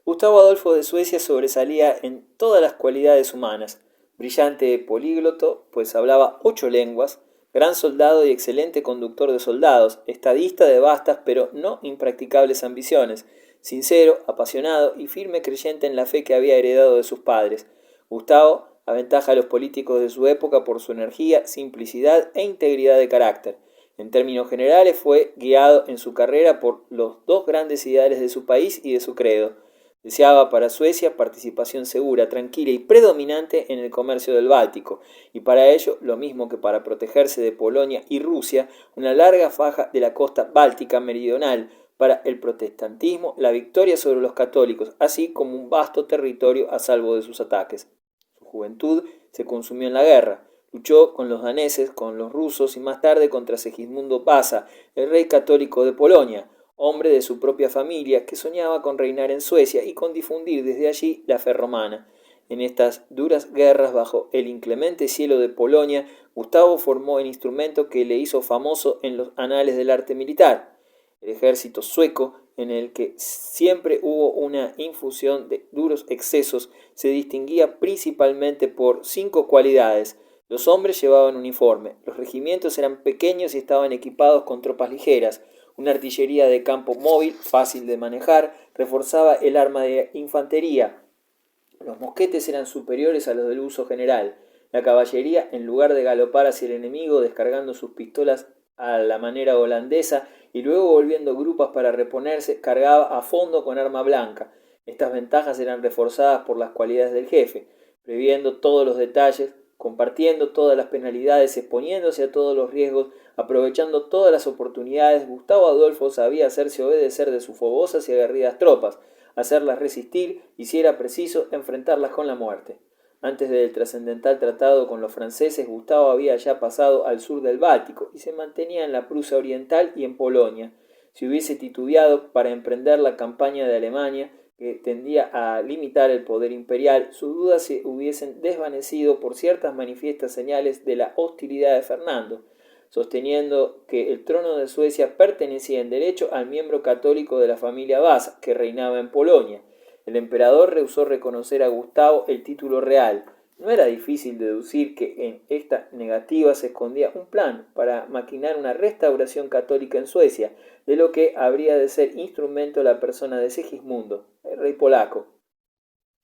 Gustavo Adolfo de Suecia sobresalía en todas las cualidades humanas. Brillante polígloto, pues hablaba 8 lenguas, gran soldado y excelente conductor de soldados, estadista de vastas pero no impracticables ambiciones, sincero, apasionado y firme creyente en la fe que había heredado de sus padres. Gustavo aventaja a los políticos de su época por su energía, simplicidad e integridad de carácter. En términos generales fue guiado en su carrera por los dos grandes ideales de su país y de su credo. Deseaba para Suecia participación segura, tranquila y predominante en el comercio del Báltico, y para ello, lo mismo que para protegerse de Polonia y Rusia, una larga faja de la costa báltica meridional, para el protestantismo, la victoria sobre los católicos, así como un vasto territorio a salvo de sus ataques. Su juventud se consumió en la guerra. Luchó con los daneses, con los rusos y más tarde contra Segismundo Vasa, el rey católico de Polonia, hombre de su propia familia que soñaba con reinar en Suecia y con difundir desde allí la fe romana. En estas duras guerras bajo el inclemente cielo de Polonia, Gustavo formó el instrumento que le hizo famoso en los anales del arte militar. El ejército sueco, en el que siempre hubo una infusión de duros excesos, se distinguía principalmente por 5 cualidades. Los hombres llevaban uniforme, los regimientos eran pequeños y estaban equipados con tropas ligeras. Una artillería de campo móvil, fácil de manejar, reforzaba el arma de infantería. Los mosquetes eran superiores a los del uso general. La caballería, en lugar de galopar hacia el enemigo descargando sus pistolas a la manera holandesa y luego volviendo grupas para reponerse, cargaba a fondo con arma blanca. Estas ventajas eran reforzadas por las cualidades del jefe, previendo todos los detalles, compartiendo todas las penalidades, exponiéndose a todos los riesgos, aprovechando todas las oportunidades. Gustavo Adolfo sabía hacerse obedecer de sus fogosas y aguerridas tropas, hacerlas resistir y, si era preciso, enfrentarlas con la muerte. Antes del trascendental tratado con los franceses, Gustavo había ya pasado al sur del Báltico y se mantenía en la Prusia Oriental y en Polonia. Si hubiese titubeado para emprender la campaña de Alemania, que tendía a limitar el poder imperial, sus dudas se hubiesen desvanecido por ciertas manifiestas señales de la hostilidad de Fernando, sosteniendo que el trono de Suecia pertenecía en derecho al miembro católico de la familia Vasa, que reinaba en Polonia. El emperador rehusó reconocer a Gustavo el título real. No era difícil deducir que en esta negativa se escondía un plan para maquinar una restauración católica en Suecia, de lo que habría de ser instrumento la persona de Segismundo, el rey polaco.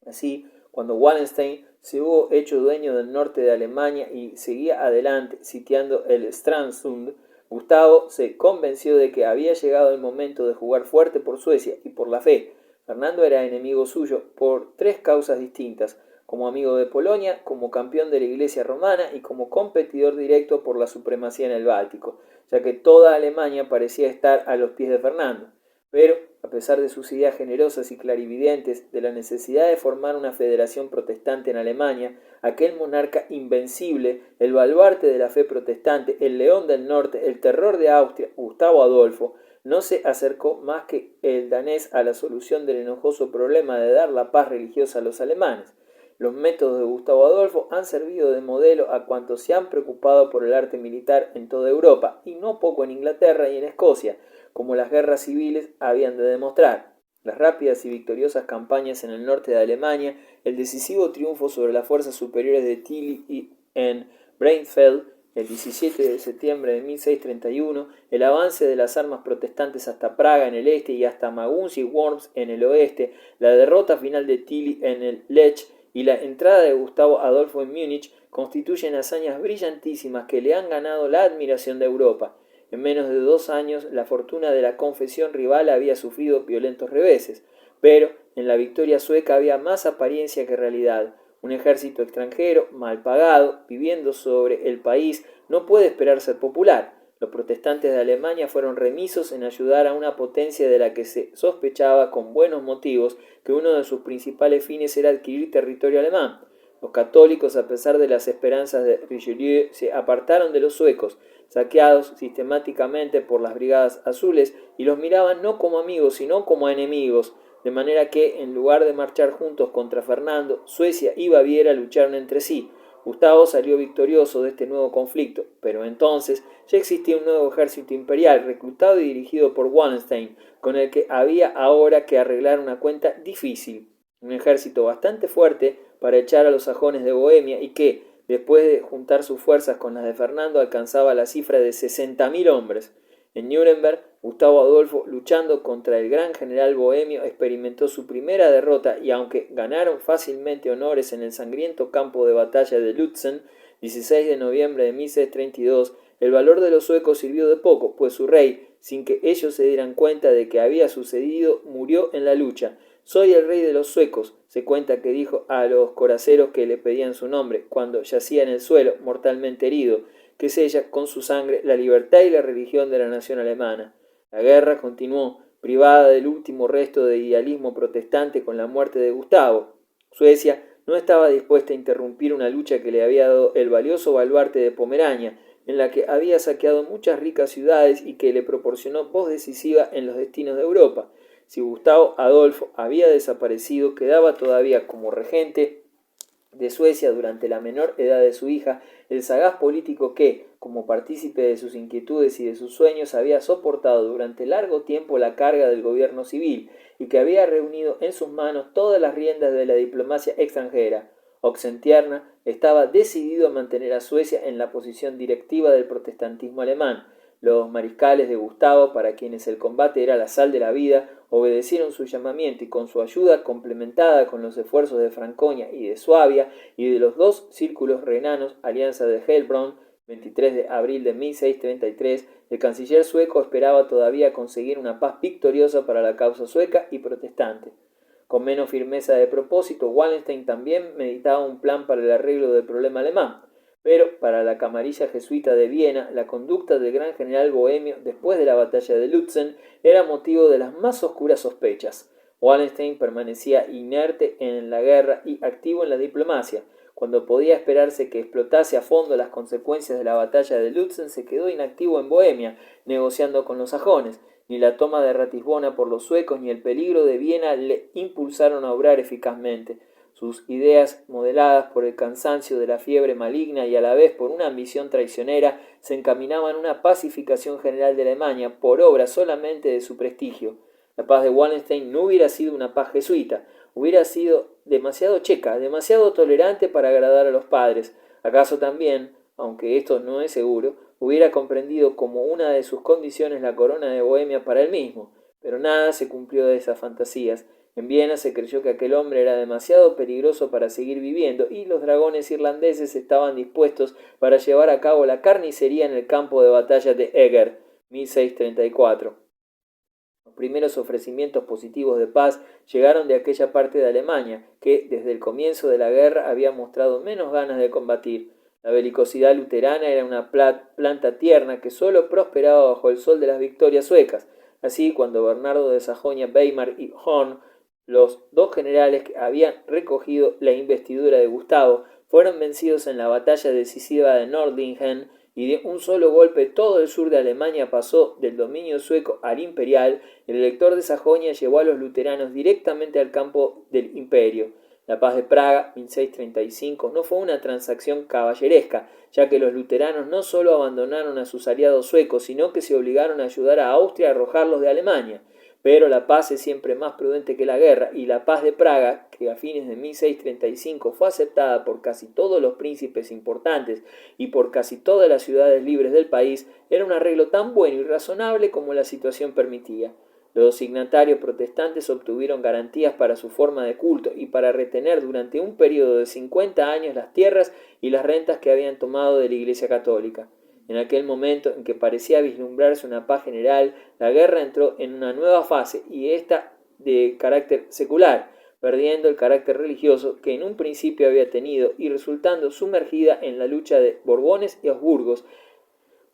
Así, cuando Wallenstein se hubo hecho dueño del norte de Alemania y seguía adelante sitiando el Stralsund, Gustavo se convenció de que había llegado el momento de jugar fuerte por Suecia y por la fe. Fernando era enemigo suyo por 3 causas distintas: como amigo de Polonia, como campeón de la Iglesia romana y como competidor directo por la supremacía en el Báltico, ya que toda Alemania parecía estar a los pies de Fernando. Pero, a pesar de sus ideas generosas y clarividentes de la necesidad de formar una federación protestante en Alemania, aquel monarca invencible, el baluarte de la fe protestante, el león del norte, el terror de Austria, Gustavo Adolfo, no se acercó más que el danés a la solución del enojoso problema de dar la paz religiosa a los alemanes. Los métodos de Gustavo Adolfo han servido de modelo a cuantos se han preocupado por el arte militar en toda Europa, y no poco en Inglaterra y en Escocia, como las guerras civiles habían de demostrar. Las rápidas y victoriosas campañas en el norte de Alemania, el decisivo triunfo sobre las fuerzas superiores de Tilly y en Breitenfeld el 17 de septiembre de 1631, el avance de las armas protestantes hasta Praga en el este y hasta Maguncia y Worms en el oeste, la derrota final de Tilly en el Lech y la entrada de Gustavo Adolfo en Múnich constituyen hazañas brillantísimas que le han ganado la admiración de Europa. En menos de 2 años, la fortuna de la confesión rival había sufrido violentos reveses, pero en la victoria sueca había más apariencia que realidad. Un ejército extranjero, mal pagado, viviendo sobre el país, no puede esperar ser popular. Los protestantes de Alemania fueron remisos en ayudar a una potencia de la que se sospechaba con buenos motivos que uno de sus principales fines era adquirir territorio alemán. Los católicos, a pesar de las esperanzas de Richelieu, se apartaron de los suecos, saqueados sistemáticamente por las brigadas azules, y los miraban no como amigos, sino como enemigos, de manera que, en lugar de marchar juntos contra Fernando, Suecia y Baviera lucharon entre sí. Gustavo salió victorioso de este nuevo conflicto, pero entonces ya existía un nuevo ejército imperial reclutado y dirigido por Wallenstein, con el que había ahora que arreglar una cuenta difícil. Un ejército bastante fuerte para echar a los sajones de Bohemia y que, después de juntar sus fuerzas con las de Fernando, alcanzaba la cifra de 60.000 hombres. En Nuremberg, Gustavo Adolfo, luchando contra el gran general bohemio, experimentó su primera derrota y aunque ganaron fácilmente honores en el sangriento campo de batalla de Lützen, 16 de noviembre de 1632, el valor de los suecos sirvió de poco, pues su rey, sin que ellos se dieran cuenta de que había sucedido, murió en la lucha. «Soy el rey de los suecos», se cuenta que dijo a los coraceros que le pedían su nombre, cuando yacía en el suelo, mortalmente herido, que sella con su sangre la libertad y la religión de la nación alemana. La guerra continuó, privada del último resto de idealismo protestante con la muerte de Gustavo. Suecia no estaba dispuesta a interrumpir una lucha que le había dado el valioso baluarte de Pomerania, en la que había saqueado muchas ricas ciudades y que le proporcionó voz decisiva en los destinos de Europa. Si Gustavo Adolfo había desaparecido, quedaba todavía como regente de Suecia durante la menor edad de su hija, el sagaz político que, como partícipe de sus inquietudes y de sus sueños, había soportado durante largo tiempo la carga del gobierno civil y que había reunido en sus manos todas las riendas de la diplomacia extranjera. Oxenstierna estaba decidido a mantener a Suecia en la posición directiva del protestantismo alemán. Los mariscales de Gustavo, para quienes el combate era la sal de la vida, obedecieron su llamamiento y con su ayuda, complementada con los esfuerzos de Franconia y de Suabia y de los dos círculos renanos, alianza de Heilbronn, 23 de abril de 1633, el canciller sueco esperaba todavía conseguir una paz victoriosa para la causa sueca y protestante. Con menos firmeza de propósito, Wallenstein también meditaba un plan para el arreglo del problema alemán. Pero para la camarilla jesuita de Viena, la conducta del gran general bohemio después de la batalla de Lützen era motivo de las más oscuras sospechas. Wallenstein permanecía inerte en la guerra y activo en la diplomacia. Cuando podía esperarse que explotase a fondo las consecuencias de la batalla de Lützen, se quedó inactivo en Bohemia, negociando con los sajones. Ni la toma de Ratisbona por los suecos ni el peligro de Viena le impulsaron a obrar eficazmente. Sus ideas, modeladas por el cansancio de la fiebre maligna y a la vez por una ambición traicionera, se encaminaban a una pacificación general de Alemania por obra solamente de su prestigio. La paz de Wallenstein no hubiera sido una paz jesuita, hubiera sido demasiado checa, demasiado tolerante para agradar a los padres. ¿Acaso también, aunque esto no es seguro, hubiera comprendido como una de sus condiciones la corona de Bohemia para él mismo? Pero nada se cumplió de esas fantasías. En Viena se creyó que aquel hombre era demasiado peligroso para seguir viviendo y los dragones irlandeses estaban dispuestos para llevar a cabo la carnicería en el campo de batalla de Eger, 1634. Los primeros ofrecimientos positivos de paz llegaron de aquella parte de Alemania, que desde el comienzo de la guerra había mostrado menos ganas de combatir. La belicosidad luterana era una planta tierna que sólo prosperaba bajo el sol de las victorias suecas. Así, cuando Bernardo de Sajonia, Weimar y Horn, los dos generales que habían recogido la investidura de Gustavo, fueron vencidos en la batalla decisiva de Nördlingen y de un solo golpe todo el sur de Alemania pasó del dominio sueco al imperial. El elector de Sajonia llevó a los luteranos directamente al campo del imperio. La paz de Praga, 1635, no fue una transacción caballeresca, ya que los luteranos no solo abandonaron a sus aliados suecos, sino que se obligaron a ayudar a Austria a arrojarlos de Alemania. Pero la paz es siempre más prudente que la guerra, y la paz de Praga, que a fines de 1635 fue aceptada por casi todos los príncipes importantes y por casi todas las ciudades libres del país, era un arreglo tan bueno y razonable como la situación permitía. Los signatarios protestantes obtuvieron garantías para su forma de culto y para retener durante un periodo de 50 años las tierras y las rentas que habían tomado de la Iglesia católica. En aquel momento en que parecía vislumbrarse una paz general, la guerra entró en una nueva fase y esta de carácter secular, perdiendo el carácter religioso que en un principio había tenido y resultando sumergida en la lucha de Borbones y Habsburgos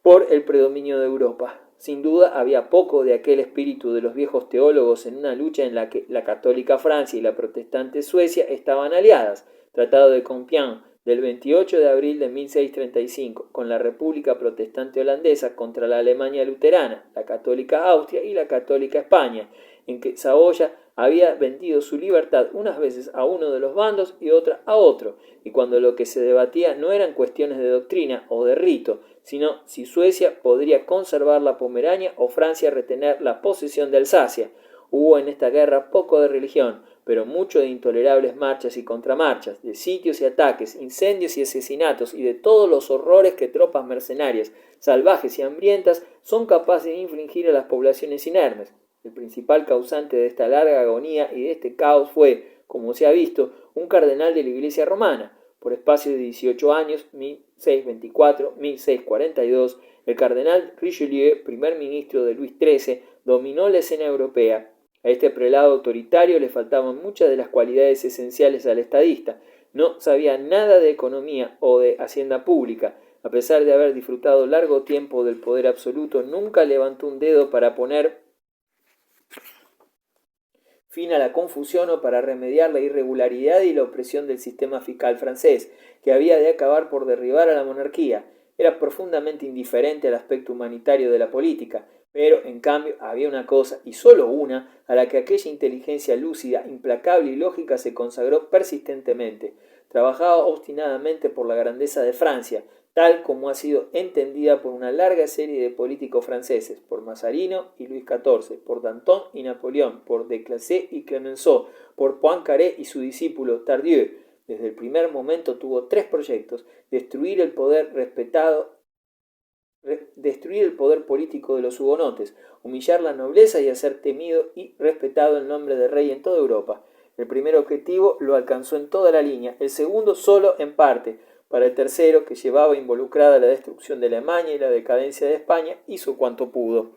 por el predominio de Europa. Sin duda había poco de aquel espíritu de los viejos teólogos en una lucha en la que la católica Francia y la protestante Suecia estaban aliadas. Tratado de Compiègne del 28 de abril de 1635, con la República Protestante Holandesa contra la Alemania luterana, la católica Austria y la católica España, en que Saboya había vendido su libertad unas veces a uno de los bandos y otra a otro, y cuando lo que se debatía no eran cuestiones de doctrina o de rito, sino si Suecia podría conservar la Pomerania o Francia retener la posesión de Alsacia. Hubo en esta guerra poco de religión, pero mucho de intolerables marchas y contramarchas, de sitios y ataques, incendios y asesinatos, y de todos los horrores que tropas mercenarias, salvajes y hambrientas son capaces de infligir a las poblaciones inermes. El principal causante de esta larga agonía y de este caos fue, como se ha visto, un cardenal de la Iglesia romana. Por espacio de 18 años, 1624-1642, el cardenal Richelieu, primer ministro de Luis XIII, dominó la escena europea. A este prelado autoritario le faltaban muchas de las cualidades esenciales al estadista. No sabía nada de economía o de hacienda pública. A pesar de haber disfrutado largo tiempo del poder absoluto, nunca levantó un dedo para poner fin a la confusión o para remediar la irregularidad y la opresión del sistema fiscal francés, que había de acabar por derribar a la monarquía. Era profundamente indiferente al aspecto humanitario de la política, pero en cambio había una cosa, y sólo una, a la que aquella inteligencia lúcida, implacable y lógica se consagró persistentemente. Trabajaba obstinadamente por la grandeza de Francia, tal como ha sido entendida por una larga serie de políticos franceses, por Mazarino y Luis XIV, por Danton y Napoleón, por Declazé y Clemenceau, por Poincaré y su discípulo Tardieu. Desde el primer momento tuvo tres proyectos: destruir el poder político de los hugonotes, humillar la nobleza y hacer temido y respetado el nombre de rey en toda Europa. El primer objetivo lo alcanzó en toda la línea, el segundo solo en parte. Para el tercero, que llevaba involucrada la destrucción de Alemania y la decadencia de España, hizo cuanto pudo.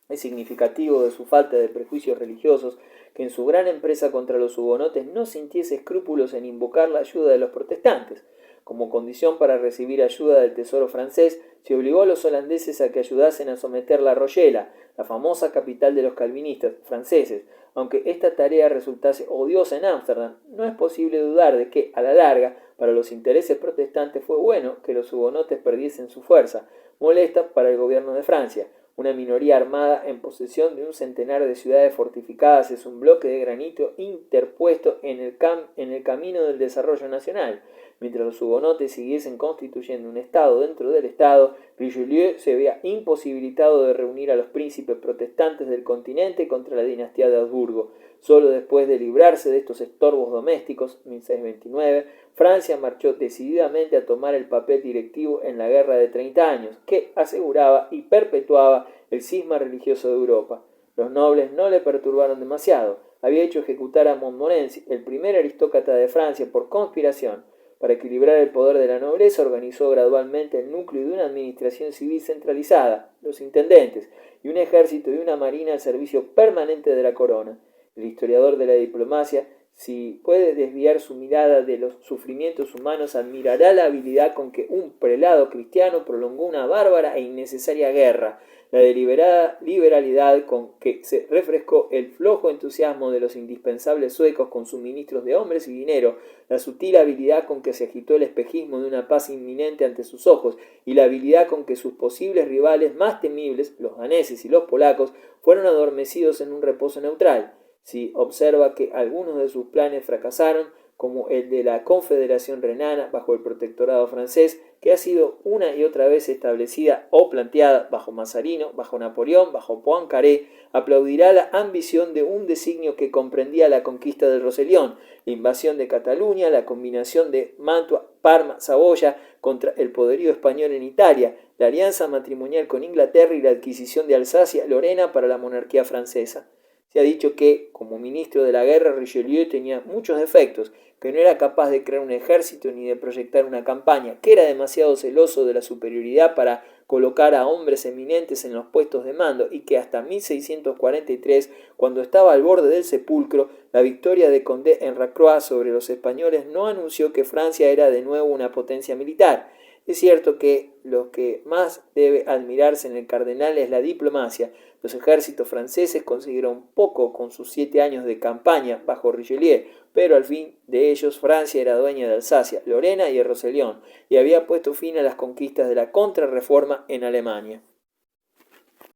Es significativo de su falta de prejuicios religiosos que en su gran empresa contra los hugonotes no sintiese escrúpulos en invocar la ayuda de los protestantes. Como condición para recibir ayuda del tesoro francés, se obligó a los holandeses a que ayudasen a someter la Rochela, la famosa capital de los calvinistas franceses. Aunque esta tarea resultase odiosa en Ámsterdam, no es posible dudar de que, a la larga, para los intereses protestantes fue bueno que los hugonotes perdiesen su fuerza, molesta para el gobierno de Francia. Una minoría armada en posesión de un centenar de ciudades fortificadas es un bloque de granito interpuesto en el camino del desarrollo nacional. Mientras los hugonotes siguiesen constituyendo un Estado dentro del Estado, Richelieu se veía imposibilitado de reunir a los príncipes protestantes del continente contra la dinastía de Habsburgo. Solo después de librarse de estos estorbos domésticos, 1629, Francia marchó decididamente a tomar el papel directivo en la Guerra de 30 años, que aseguraba y perpetuaba el cisma religioso de Europa. Los nobles no le perturbaron demasiado. Había hecho ejecutar a Montmorency, el primer aristócrata de Francia, por conspiración. Para equilibrar el poder de la nobleza, organizó gradualmente el núcleo de una administración civil centralizada, los intendentes, y un ejército y una marina al servicio permanente de la corona. El historiador de la diplomacia, si puede desviar su mirada de los sufrimientos humanos, admirará la habilidad con que un prelado cristiano prolongó una bárbara e innecesaria guerra, la deliberada liberalidad con que se refrescó el flojo entusiasmo de los indispensables suecos con suministros de hombres y dinero, la sutil habilidad con que se agitó el espejismo de una paz inminente ante sus ojos, y la habilidad con que sus posibles rivales más temibles, los daneses y los polacos, fueron adormecidos en un reposo neutral. Si observa que algunos de sus planes fracasaron, como el de la Confederación Renana bajo el protectorado francés, que ha sido una y otra vez establecida o planteada bajo Mazarino, bajo Napoleón, bajo Poincaré, aplaudirá la ambición de un designio que comprendía la conquista del Rosellón, la invasión de Cataluña, la combinación de Mantua, Parma, Saboya contra el poderío español en Italia, la alianza matrimonial con Inglaterra y la adquisición de Alsacia, Lorena para la monarquía francesa. Se ha dicho que, como ministro de la guerra, Richelieu tenía muchos defectos, que no era capaz de crear un ejército ni de proyectar una campaña, que era demasiado celoso de la superioridad para colocar a hombres eminentes en los puestos de mando y que hasta 1643, cuando estaba al borde del sepulcro, la victoria de Condé en Racroix sobre los españoles no anunció que Francia era de nuevo una potencia militar. Es cierto que lo que más debe admirarse en el cardenal es la diplomacia. Los ejércitos franceses consiguieron poco con sus 7 años de campaña bajo Richelieu, pero al fin de ellos Francia era dueña de Alsacia, Lorena y el Rosellón, y había puesto fin a las conquistas de la Contrarreforma en Alemania.